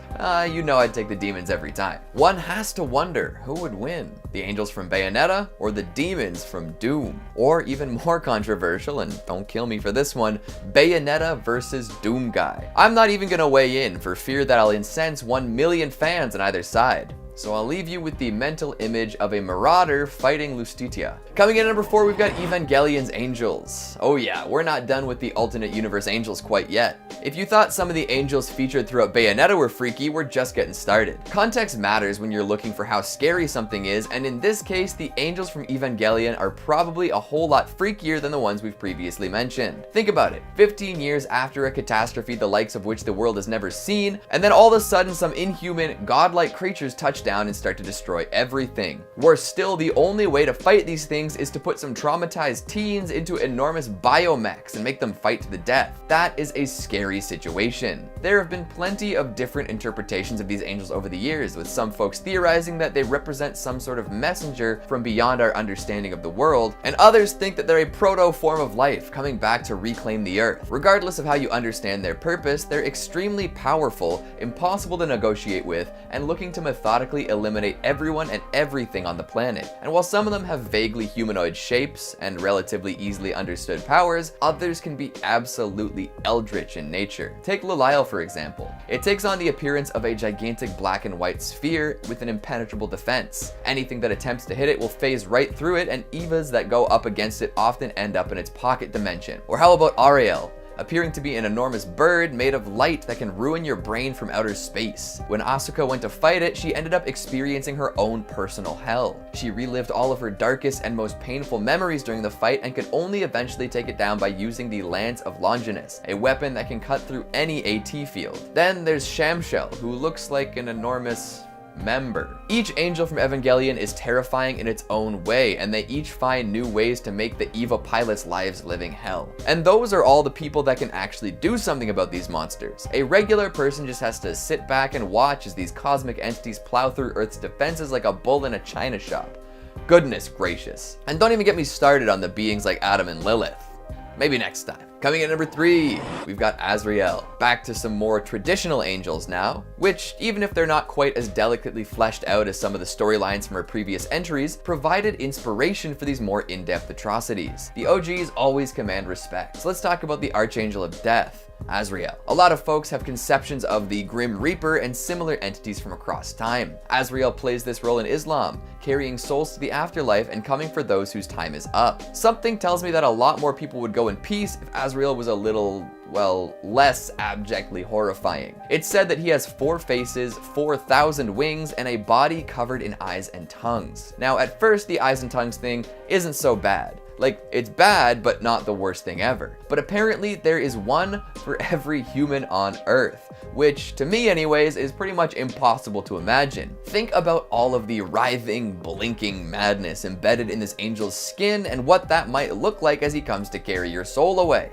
you know I'd take the demons every time. One has to wonder who would win, the angels from Bayonetta or the demons from Doom? Or even more controversial, and don't kill me for this one, Bayonetta versus Doom Guy. I'm not even gonna weigh in for fear that I'll incense 1 million fans on either side. So I'll leave you with the mental image of a marauder fighting Lustitia. Coming in at number 4, we've got Evangelion's Angels. Oh yeah, we're not done with the alternate universe angels quite yet. If you thought some of the angels featured throughout Bayonetta were freaky, we're just getting started. Context matters when you're looking for how scary something is, and in this case, the angels from Evangelion are probably a whole lot freakier than the ones we've previously mentioned. Think about it, 15 years after a catastrophe the likes of which the world has never seen, and then all of a sudden some inhuman, godlike creatures touch down and start to destroy everything. Worse still, the only way to fight these things is to put some traumatized teens into enormous biomechs and make them fight to the death. That is a scary situation. There have been plenty of different interpretations of these angels over the years, with some folks theorizing that they represent some sort of messenger from beyond our understanding of the world, and others think that they're a proto-form of life coming back to reclaim the earth. Regardless of how you understand their purpose, they're extremely powerful, impossible to negotiate with, and looking to methodically eliminate everyone and everything on the planet. And while some of them have vaguely humanoid shapes and relatively easily understood powers, others can be absolutely eldritch in nature. Take Lailah, for example. It takes on the appearance of a gigantic black and white sphere with an impenetrable defense. Anything that attempts to hit it will phase right through it, and Evas that go up against it often end up in its pocket dimension. Or how about Uriel? Appearing to be an enormous bird made of light that can ruin your brain from outer space. When Asuka went to fight it, she ended up experiencing her own personal hell. She relived all of her darkest and most painful memories during the fight and could only eventually take it down by using the Lance of Longinus, a weapon that can cut through any AT field. Then there's Shamshel, who looks like an enormous member. Each angel from Evangelion is terrifying in its own way, and they each find new ways to make the EVA pilots' lives living hell. And those are all the people that can actually do something about these monsters. A regular person just has to sit back and watch as these cosmic entities plow through Earth's defenses like a bull in a china shop. Goodness gracious. And don't even get me started on the beings like Adam and Lilith. Maybe next time. Coming in at number 3, we've got Azrael. Back to some more traditional angels now, which, even if they're not quite as delicately fleshed out as some of the storylines from our previous entries, provided inspiration for these more in-depth atrocities. The OGs always command respect. So let's talk about the Archangel of Death, Azrael. A lot of folks have conceptions of the Grim Reaper and similar entities from across time. Azrael plays this role in Islam, carrying souls to the afterlife and coming for those whose time is up. Something tells me that a lot more people would go in peace if Azrael was a little, well, less abjectly horrifying. It's said that he has 4 faces, 4,000 wings, and a body covered in eyes and tongues. Now, at first, the eyes and tongues thing isn't so bad. Like, it's bad, but not the worst thing ever. But apparently there is one for every human on Earth, which, to me anyways, is pretty much impossible to imagine. Think about all of the writhing, blinking madness embedded in this angel's skin and what that might look like as he comes to carry your soul away.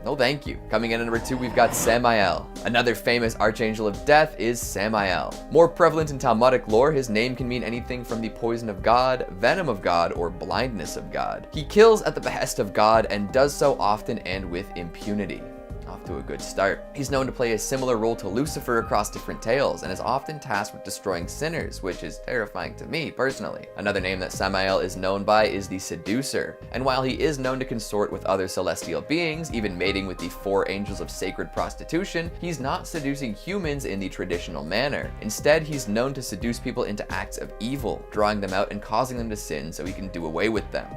No thank you. Coming in at number 2, we've got Samael. Another famous archangel of death is Samael. More prevalent in Talmudic lore, his name can mean anything from the poison of God, venom of God, or blindness of God. He kills at the behest of God and does so often and with impunity. Off to a good start. He's known to play a similar role to Lucifer across different tales and is often tasked with destroying sinners, which is terrifying to me personally. Another name that Samael is known by is the Seducer, and while he is known to consort with other celestial beings, even mating with the 4 angels of sacred prostitution, he's not seducing humans in the traditional manner. Instead, he's known to seduce people into acts of evil, drawing them out and causing them to sin so he can do away with them.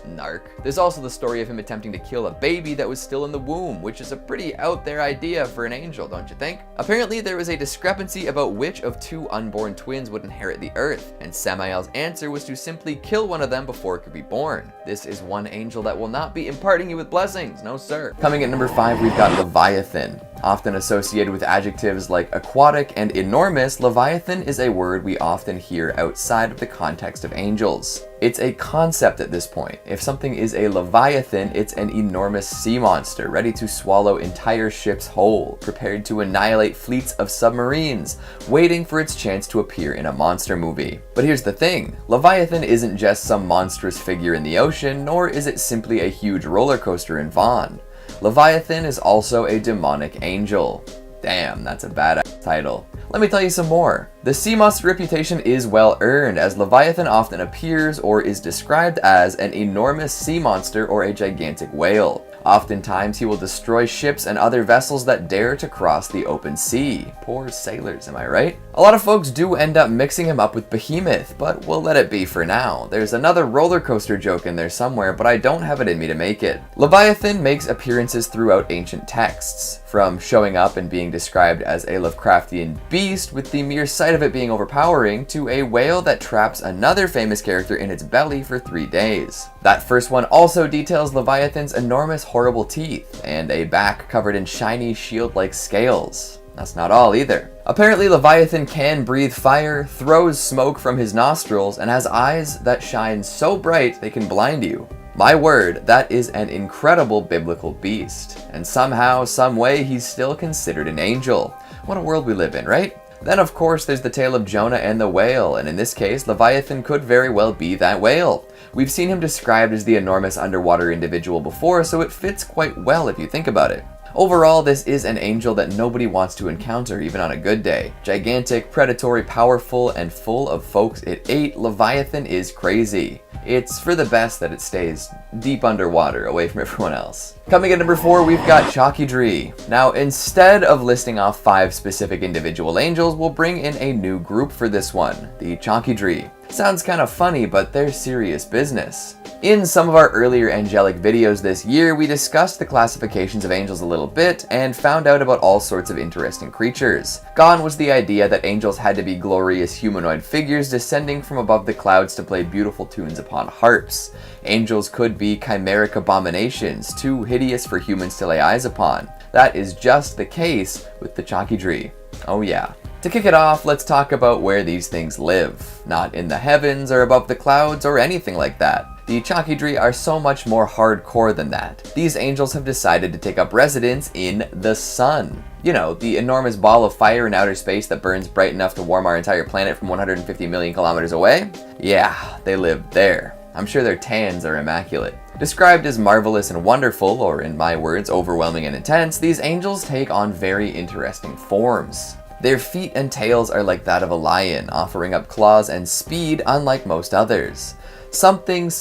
Narc. There's also the story of him attempting to kill a baby that was still in the womb, which is a pretty out there idea for an angel, don't you think? Apparently, there was a discrepancy about which of 2 unborn twins would inherit the earth, and Samael's answer was to simply kill one of them before it could be born. This is one angel that will not be imparting you with blessings, no sir. Coming at number 5, we've got Leviathan. Often associated with adjectives like aquatic and enormous, Leviathan is a word we often hear outside of the context of angels. It's a concept at this point. If something is a Leviathan, it's an enormous sea monster, ready to swallow entire ships whole, prepared to annihilate fleets of submarines, waiting for its chance to appear in a monster movie. But here's the thing, Leviathan isn't just some monstrous figure in the ocean, nor is it simply a huge roller coaster in Vaughn. Leviathan is also a demonic angel. Damn, that's a badass title. Let me tell you some more. The sea monster reputation is well earned, as Leviathan often appears or is described as an enormous sea monster or a gigantic whale. Oftentimes, he will destroy ships and other vessels that dare to cross the open sea. Poor sailors, am I right? A lot of folks do end up mixing him up with Behemoth, but we'll let it be for now. There's another roller coaster joke in there somewhere, but I don't have it in me to make it. Leviathan makes appearances throughout ancient texts, from showing up and being described as a Lovecraftian beast with the mere sight of it being overpowering, to a whale that traps another famous character in its belly for 3 days. That first one also details Leviathan's enormous horrible teeth, and a back covered in shiny shield-like scales. That's not all either. Apparently Leviathan can breathe fire, throws smoke from his nostrils, and has eyes that shine so bright they can blind you. My word, that is an incredible biblical beast. And somehow, some way, he's still considered an angel. What a world we live in, right? Then of course there's the tale of Jonah and the whale, and in this case, Leviathan could very well be that whale. We've seen him described as the enormous underwater individual before, so it fits quite well if you think about it. Overall, this is an angel that nobody wants to encounter, even on a good day. Gigantic, predatory, powerful, and full of folks it ate, Leviathan is crazy. It's for the best that it stays deep underwater, away from everyone else. Coming at number 4, we've got Chalkydri. Now, instead of listing off 5 specific individual angels, we'll bring in a new group for this one, the Chalkydri. Sounds kind of funny, but they're serious business. In some of our earlier angelic videos this year, we discussed the classifications of angels a little bit and found out about all sorts of interesting creatures. Gone was the idea that angels had to be glorious humanoid figures descending from above the clouds to play beautiful tunes upon harps. Angels could be chimeric abominations, too hideous for humans to lay eyes upon. That is just the case with the Chalkydri. Oh yeah. To kick it off, let's talk about where these things live. Not in the heavens or above the clouds or anything like that. The Chalkydri are so much more hardcore than that. These angels have decided to take up residence in the sun. You know, the enormous ball of fire in outer space that burns bright enough to warm our entire planet from 150 million kilometers away? Yeah, they live there. I'm sure their tans are immaculate. Described as marvelous and wonderful, or in my words, overwhelming and intense, these angels take on very interesting forms. Their feet and tails are like that of a lion, offering up claws and speed unlike most others. Something,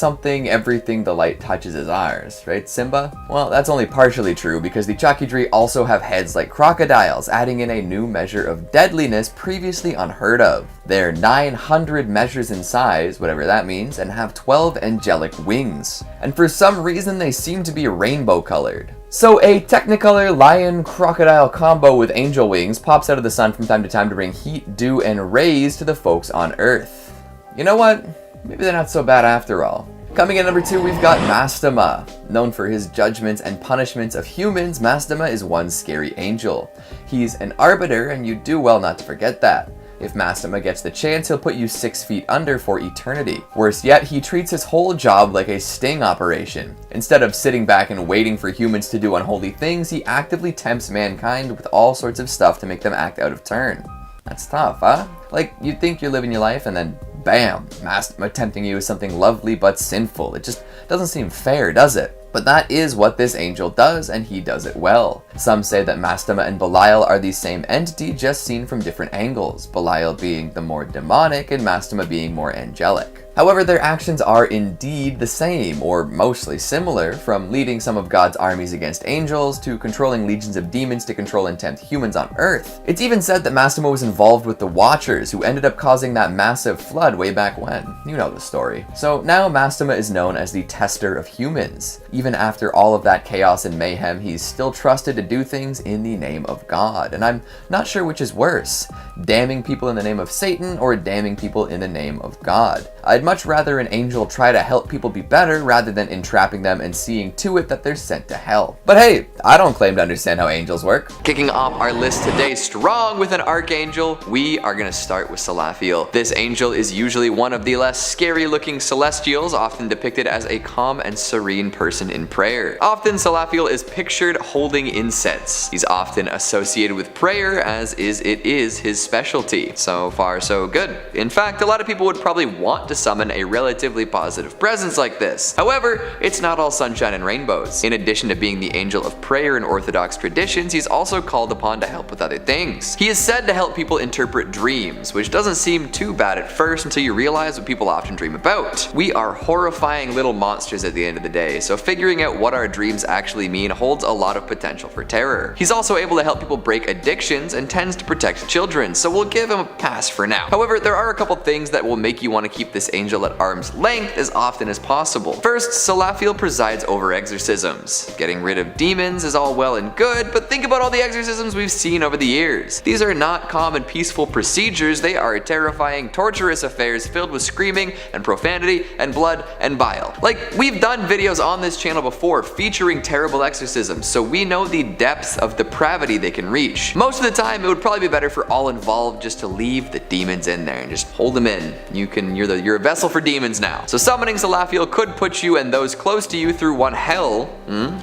everything the light touches is ours, right, Simba? Well, that's only partially true, because the Chalkydri also have heads like crocodiles, adding in a new measure of deadliness previously unheard of. They're 900 measures in size, whatever that means, and have 12 angelic wings. And for some reason, they seem to be rainbow colored. So a Technicolor lion-crocodile combo with angel wings pops out of the sun from time to time to bring heat, dew, and rays to the folks on Earth. You know what? Maybe they're not so bad after all. Coming in number 2, we've got Mastema. Known for his judgments and punishments of humans, Mastema is one scary angel. He's an arbiter, and you do well not to forget that. If Mastema gets the chance, he'll put you 6 feet under for eternity. Worse yet, he treats his whole job like a sting operation. Instead of sitting back and waiting for humans to do unholy things, he actively tempts mankind with all sorts of stuff to make them act out of turn. That's tough, huh? Like, you'd think you're living your life and then bam, Mastema tempting you with something lovely but sinful. It just doesn't seem fair, does it? But that is what this angel does, and he does it well. Some say that Mastema and Belial are the same entity, just seen from different angles, Belial being the more demonic and Mastema being more angelic. However, their actions are indeed the same, or mostly similar, from leading some of God's armies against angels, to controlling legions of demons to control and tempt humans on Earth. It's even said that Mastema was involved with the Watchers, who ended up causing that massive flood way back when. You know the story. So now Mastema is known as the tester of humans. Even after all of that chaos and mayhem, he's still trusted to do things in the name of God. And I'm not sure which is worse, damning people in the name of Satan or damning people in the name of God. I'd much rather an angel try to help people be better rather than entrapping them and seeing to it that they're sent to hell. But hey, I don't claim to understand how angels work. Kicking off our list today strong with an archangel, we are going to start with Salaphiel. This angel is usually one of the less scary looking celestials, often depicted as a calm and serene person in prayer. Often Salaphiel is pictured holding incense. He's often associated with prayer, as it is his specialty. So far so good. In fact, a lot of people would probably want to summon a relatively positive presence like this. However, it's not all sunshine and rainbows. In addition to being the angel of prayer in Orthodox traditions, he's also called upon to help with other things. He is said to help people interpret dreams, which doesn't seem too bad at first until you realize what people often dream about. We are horrifying little monsters at the end of the day, so figuring out what our dreams actually mean holds a lot of potential for terror. He's also able to help people break addictions and tends to protect children, so we'll give him a pass for now. However, there are a couple things that will make you want to keep this angel at arm's length as often as possible. First, Salaphiel presides over exorcisms. Getting rid of demons is all well and good, but think about all the exorcisms we've seen over the years. These are not common peaceful procedures, they are terrifying, torturous affairs filled with screaming and profanity and blood and bile. Like, we've done videos on this channel before featuring terrible exorcisms, so we know the depths of depravity they can reach. Most of the time, it would probably be better for all involved just to leave the demons in there and just hold them in. You're a vessel for demons now. So summoning Salaphiel could put you and those close to you through one hell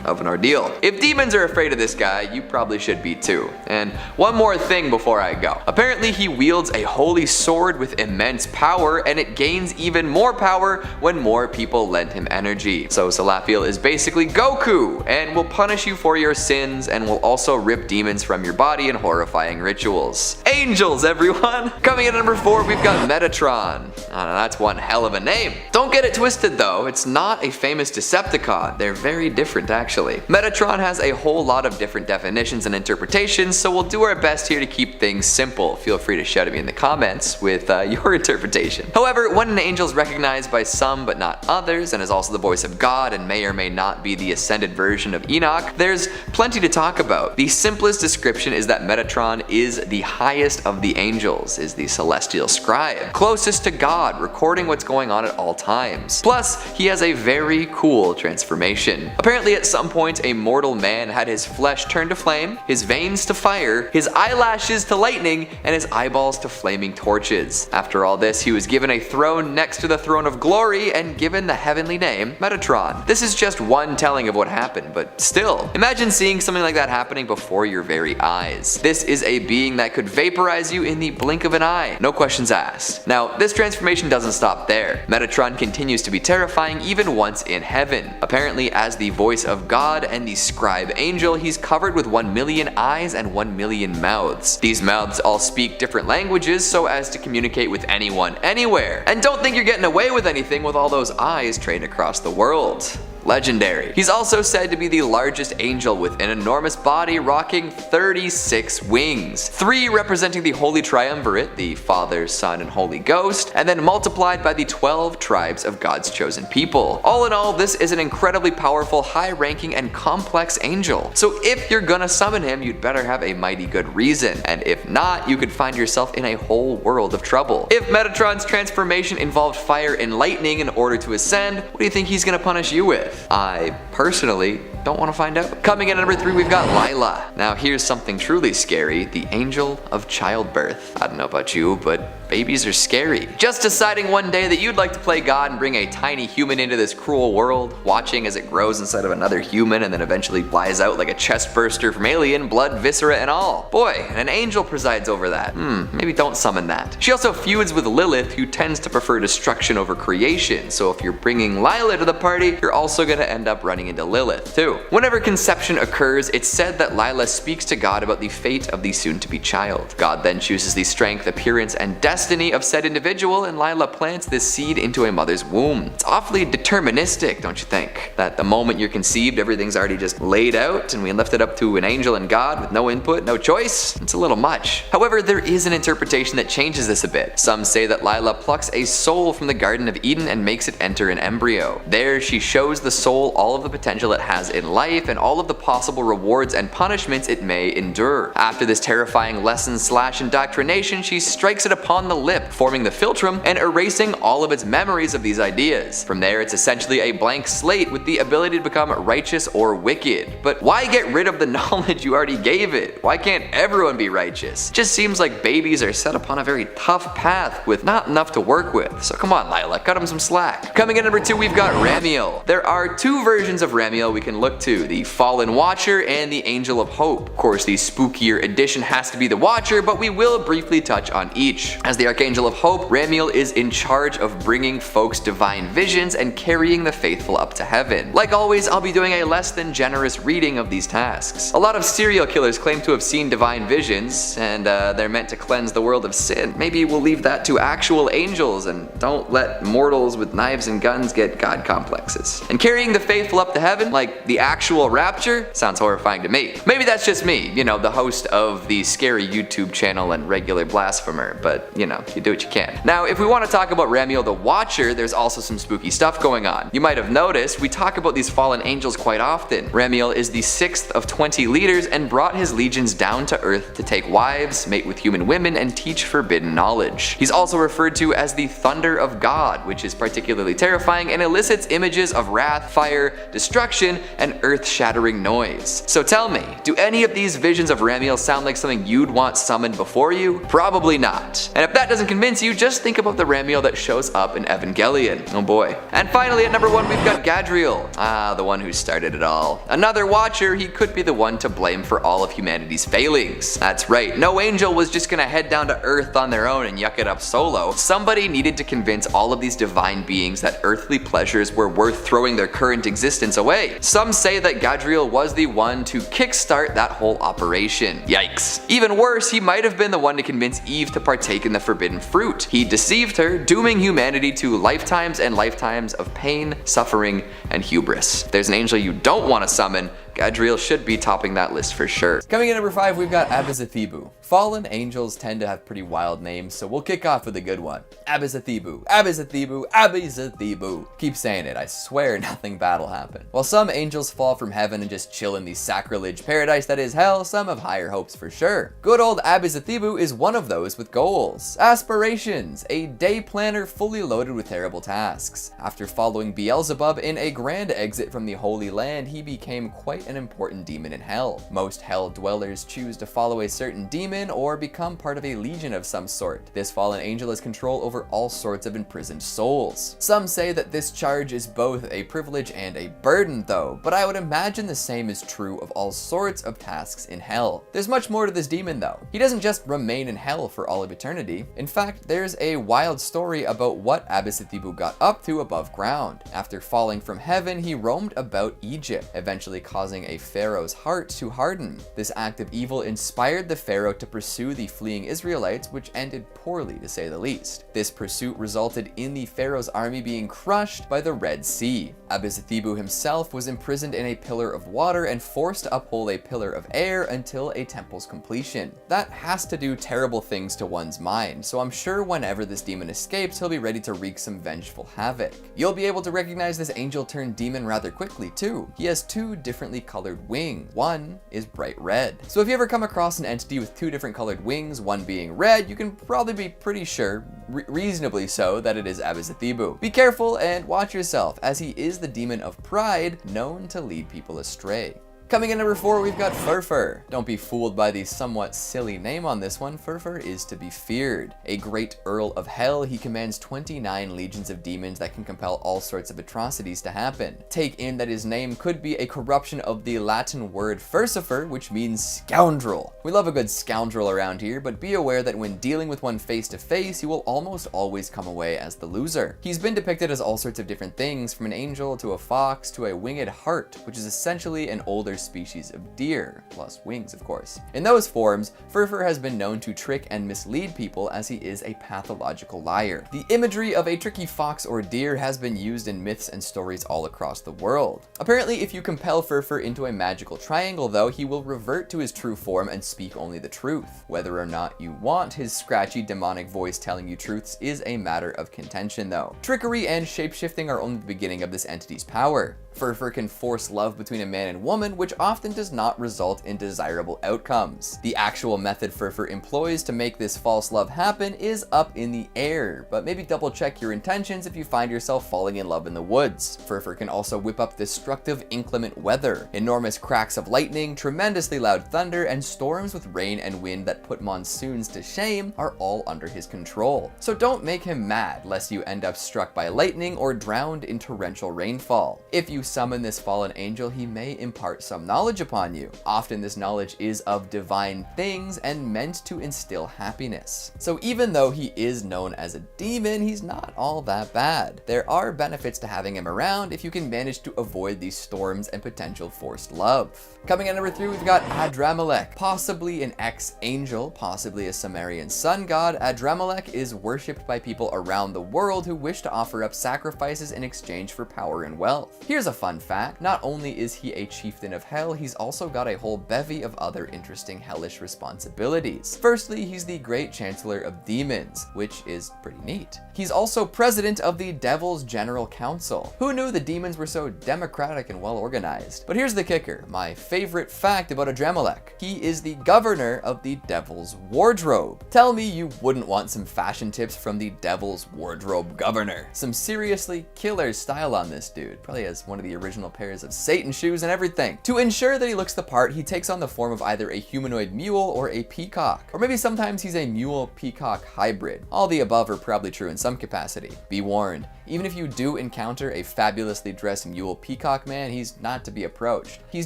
of an ordeal. If demons are afraid of this guy, you probably should be too. And one more thing before I go. Apparently he wields a holy sword with immense power, and it gains even more power when more people lend him energy. So Salaphiel is basically Goku, and will punish you for your sins, and will also rip demons from your body in horrifying rituals. Angels, everyone! Coming in at number 4, we've got Metatron. That's one hell of a name. Don't get it twisted though, it's not a famous Decepticon. They're very different actually. Metatron has a whole lot of different definitions and interpretations, so we'll do our best here to keep things simple. Feel free to shout at me in the comments with your interpretation. However, when an angel is recognized by some but not others, and is also the voice of God and may or may not be the ascended version of Enoch, there's plenty to talk about. The simplest description is that Metatron is the highest of the angels, is the celestial scribe, closest to God, recording what's going on at all times. Plus, he has a very cool transformation. Apparently at some point a mortal man had his flesh turned to flame, his veins to fire, his eyelashes to lightning, and his eyeballs to flaming torches. After all this, he was given a throne next to the throne of glory and given the heavenly name Metatron. This is just one telling of what happened, but still, imagine seeing something like that happening before your very eyes. This is a being that could vaporize you in the blink of an eye, no questions asked. Now, this transformation doesn't stop there. Metatron continues to be terrifying even once in heaven. Apparently, as the voice of God and the scribe angel, he's covered with 1 million eyes and 1 million mouths. These mouths all speak different languages so as to communicate with anyone, anywhere. And don't think you're getting away with anything with all those eyes trained across the world. Legendary. He's also said to be the largest angel with an enormous body rocking 36 wings, 3 representing the Holy Triumvirate, the Father, Son, and Holy Ghost, and then multiplied by the 12 tribes of God's chosen people. All in all, this is an incredibly powerful, high-ranking, and complex angel. So if you're gonna summon him, you'd better have a mighty good reason, and if not, you could find yourself in a whole world of trouble. If Metatron's transformation involved fire and lightning in order to ascend, what do you think he's gonna punish you with? with? I personally don't want to find out. Coming in at number 3, we've got Lailah. Now here's something truly scary, the angel of childbirth. I don't know about you, but babies are scary. Just deciding one day that you'd like to play God and bring a tiny human into this cruel world, watching as it grows inside of another human and then eventually flies out like a chest burster from Alien, blood, viscera, and all. Boy, an angel presides over that. Maybe don't summon that. She also feuds with Lilith, who tends to prefer destruction over creation, so if you're bringing Lailah to the party, you're also gonna end up running into Lilith too. Whenever conception occurs, it's said that Lailah speaks to God about the fate of the soon-to-be child. God then chooses the strength, appearance, and destiny of said individual, and Lailah plants this seed into a mother's womb. It's awfully deterministic, don't you think? That the moment you're conceived, everything's already just laid out, and we left it up to an angel and God with no input, no choice? It's a little much. However, there is an interpretation that changes this a bit. Some say that Lailah plucks a soul from the Garden of Eden and makes it enter an embryo. There, she shows the soul all of the potential it has in life and all of the possible rewards and punishments it may endure. After this terrifying lesson/indoctrination, she strikes it upon the lip, forming the philtrum and erasing all of its memories of these ideas. From there, it's essentially a blank slate with the ability to become righteous or wicked. But why get rid of the knowledge you already gave it? Why can't everyone be righteous? Just seems like babies are set upon a very tough path with not enough to work with. So come on, Lailah, cut them some slack. Coming in at number 2, we've got Ramiel. There are 2 versions of Ramiel we can look to, the Fallen Watcher and the Angel of Hope. Of course, the spookier edition has to be the Watcher, but we will briefly touch on each. As the Archangel of Hope, Ramiel is in charge of bringing folks divine visions and carrying the faithful up to heaven. Like always, I'll be doing a less than generous reading of these tasks. A lot of serial killers claim to have seen divine visions, and they're meant to cleanse the world of sin. Maybe we'll leave that to actual angels and don't let mortals with knives and guns get god complexes. And carrying the faithful up to heaven, like the actual rapture, sounds horrifying to me. Maybe that's just me, you know, the host of the scary YouTube channel and regular blasphemer, but you know, you do what you can. Now, if we want to talk about Ramiel the Watcher, there's also some spooky stuff going on. You might have noticed, we talk about these fallen angels quite often. Ramiel is the 6th of 20 leaders and brought his legions down to earth to take wives, mate with human women, and teach forbidden knowledge. He's also referred to as the Thunder of God, which is particularly terrifying and elicits images of wrath, fire, destruction, and earth-shattering noise. So tell me, do any of these visions of Ramiel sound like something you'd want summoned before you? Probably not. And if that doesn't convince you, just think about the Ramiel that shows up in Evangelion. Oh boy. And finally, at number 1, we've got Gadreel. The one who started it all. Another Watcher, he could be the one to blame for all of humanity's failings. That's right, no angel was just gonna head down to earth on their own and yuck it up solo. Somebody needed to convince all of these divine beings that earthly pleasures were worth throwing their current existence away. Some say that Gadreel was the one to kickstart that whole operation. Yikes. Even worse, he might have been the one to convince Eve to partake in the forbidden fruit. He deceived her, dooming humanity to lifetimes and lifetimes of pain, suffering, and hubris. If there's an angel you don't want to summon, Gadreel should be topping that list for sure. Coming in at number 5, we've got Abezethibou. Fallen angels tend to have pretty wild names, so we'll kick off with a good one. Abezethibou, Abezethibou, Abezethibou. Keep saying it, I swear nothing bad will happen. While some angels fall from heaven and just chill in the sacrilege paradise that is hell, some have higher hopes for sure. Good old Abezethibou is one of those with goals, aspirations, a day planner fully loaded with terrible tasks. After following Beelzebub in a grand exit from the Holy Land, he became quite an important demon in hell. Most hell dwellers choose to follow a certain demon or become part of a legion of some sort. This fallen angel has control over all sorts of imprisoned souls. Some say that this charge is both a privilege and a burden though, but I would imagine the same is true of all sorts of tasks in hell. There's much more to this demon though. He doesn't just remain in hell for all of eternity. In fact, there's a wild story about what Abezethibou got up to above ground. After falling from heaven, he roamed about Egypt, eventually causing a pharaoh's heart to harden. This act of evil inspired the pharaoh to pursue the fleeing Israelites, which ended poorly to say the least. This pursuit resulted in the pharaoh's army being crushed by the Red Sea. Abezethibou himself was imprisoned in a pillar of water and forced to uphold a pillar of air until a temple's completion. That has to do terrible things to one's mind, so I'm sure whenever this demon escapes, he'll be ready to wreak some vengeful havoc. You'll be able to recognize this angel turned demon rather quickly too. He has 2 differently colored wing. One is bright red. So if you ever come across an entity with two different colored wings, one being red, you can probably be pretty sure, reasonably so, that it is Abezethibou. Be careful and watch yourself, as he is the demon of pride, known to lead people astray. Coming in number 4, we've got Furfur. Don't be fooled by the somewhat silly name on this one. Furfur is to be feared. A great Earl of Hell, he commands 29 legions of demons that can compel all sorts of atrocities to happen. Take in that his name could be a corruption of the Latin word furcifer, which means scoundrel. We love a good scoundrel around here, but be aware that when dealing with one face to face, he will almost always come away as the loser. He's been depicted as all sorts of different things, from an angel to a fox to a winged hart, which is essentially an older species of deer, plus wings of course. In those forms, Furfur has been known to trick and mislead people, as he is a pathological liar. The imagery of a tricky fox or deer has been used in myths and stories all across the world. Apparently, if you compel Furfur into a magical triangle though, he will revert to his true form and speak only the truth. Whether or not you want his scratchy demonic voice telling you truths is a matter of contention though. Trickery and shapeshifting are only the beginning of this entity's power. Furfur can force love between a man and woman, which often does not result in desirable outcomes. The actual method Furfur employs to make this false love happen is up in the air, but maybe double check your intentions if you find yourself falling in love in the woods. Furfur can also whip up destructive inclement weather, enormous cracks of lightning, tremendously loud thunder, and storms with rain and wind that put monsoons to shame are all under his control. So don't make him mad, lest you end up struck by lightning or drowned in torrential rainfall. If you summon this fallen angel, he may impart some knowledge upon you. Often this knowledge is of divine things and meant to instill happiness. So even though he is known as a demon, he's not all that bad. There are benefits to having him around if you can manage to avoid these storms and potential forced love. Coming in number 3, we've got Adramelech. Possibly an ex-angel, possibly a Sumerian sun god, Adramelech is worshipped by people around the world who wish to offer up sacrifices in exchange for power and wealth. Here's a fun fact: not only is he a chieftain of hell, he's also got a whole bevy of other interesting hellish responsibilities. Firstly, he's the Great Chancellor of Demons, which is pretty neat. He's also president of the Devil's General Council. Who knew the demons were so democratic and well organized? But here's the kicker, my favorite fact about Adramelech. He is the governor of the Devil's Wardrobe. Tell me you wouldn't want some fashion tips from the Devil's Wardrobe governor. Some seriously killer style on this dude. Probably has one of the original pairs of Satan shoes and everything. To ensure that he looks the part, he takes on the form of either a humanoid mule or a peacock. Or maybe sometimes he's a mule-peacock hybrid. All the above are probably true in some capacity. Be warned, even if you do encounter a fabulously dressed mule peacock man, he's not to be approached. He's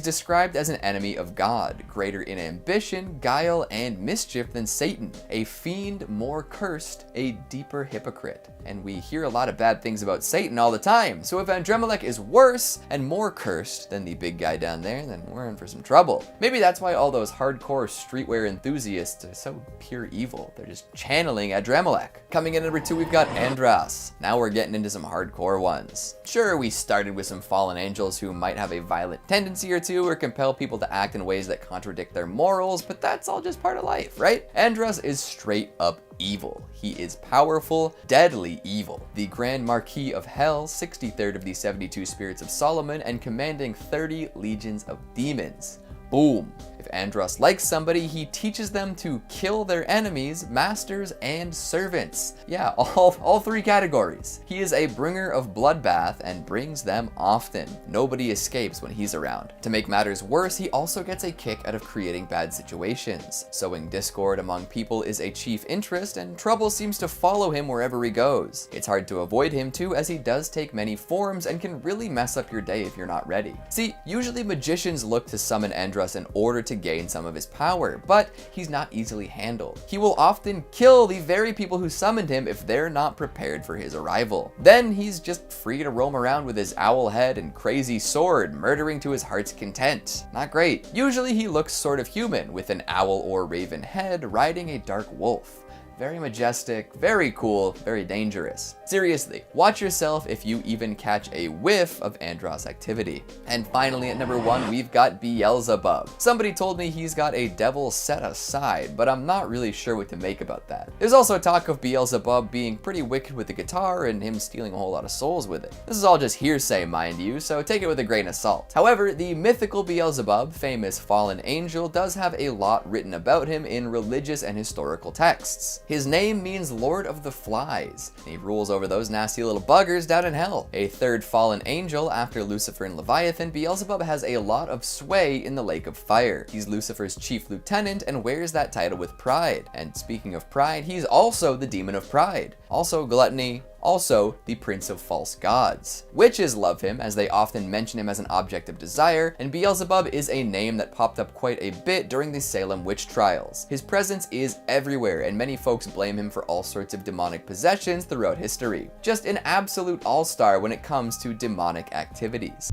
described as an enemy of God, greater in ambition, guile, and mischief than Satan, a fiend more cursed, a deeper hypocrite. And we hear a lot of bad things about Satan all the time, so if Adramelech is worse and more cursed than the big guy down there, then we're in for some trouble. Maybe that's why all those hardcore streetwear enthusiasts are so pure evil. They're just channeling Adramelech. Coming in at number 2, we've got Andras. Now we're getting into some hardcore ones. Sure, we started with some fallen angels who might have a violent tendency or two or compel people to act in ways that contradict their morals, but that's all just part of life, right? Andras is straight up evil. He is powerful, deadly evil. The Grand Marquis of Hell, 63rd of the 72 Spirits of Solomon, and commanding 30 legions of demons. Boom. If Andros likes somebody, he teaches them to kill their enemies, masters, and servants. Yeah, all 3 categories. He is a bringer of bloodbath and brings them often. Nobody escapes when he's around. To make matters worse, he also gets a kick out of creating bad situations. Sowing discord among people is a chief interest, and trouble seems to follow him wherever he goes. It's hard to avoid him too, as he does take many forms and can really mess up your day if you're not ready. See, usually magicians look to summon Andros in order to gain some of his power, but he's not easily handled. He will often kill the very people who summoned him if they're not prepared for his arrival. Then he's just free to roam around with his owl head and crazy sword, murdering to his heart's content. Not great. Usually he looks sort of human, with an owl or raven head riding a dark wolf. very majestic, very cool, very dangerous. Seriously, watch yourself if you even catch a whiff of Andros activity. And finally, at number 1, we've got Beelzebub. Somebody told me he's got a devil set aside, but I'm not really sure what to make about that. There's also talk of Beelzebub being pretty wicked with the guitar and him stealing a whole lot of souls with it. This is all just hearsay, mind you, so take it with a grain of salt. However, the mythical Beelzebub, famous fallen angel, does have a lot written about him in religious and historical texts. His name means Lord of the Flies, and he rules over those nasty little buggers down in hell. A third fallen angel after Lucifer and Leviathan, Beelzebub has a lot of sway in the lake of fire. He's Lucifer's chief lieutenant and wears that title with pride. And speaking of pride, he's also the demon of pride, also gluttony, also the prince of false gods. Witches love him, as they often mention him as an object of desire, and Beelzebub is a name that popped up quite a bit during the Salem witch trials. His presence is everywhere, and many folks blame him for all sorts of demonic possessions throughout history. Just an absolute all-star when it comes to demonic activities.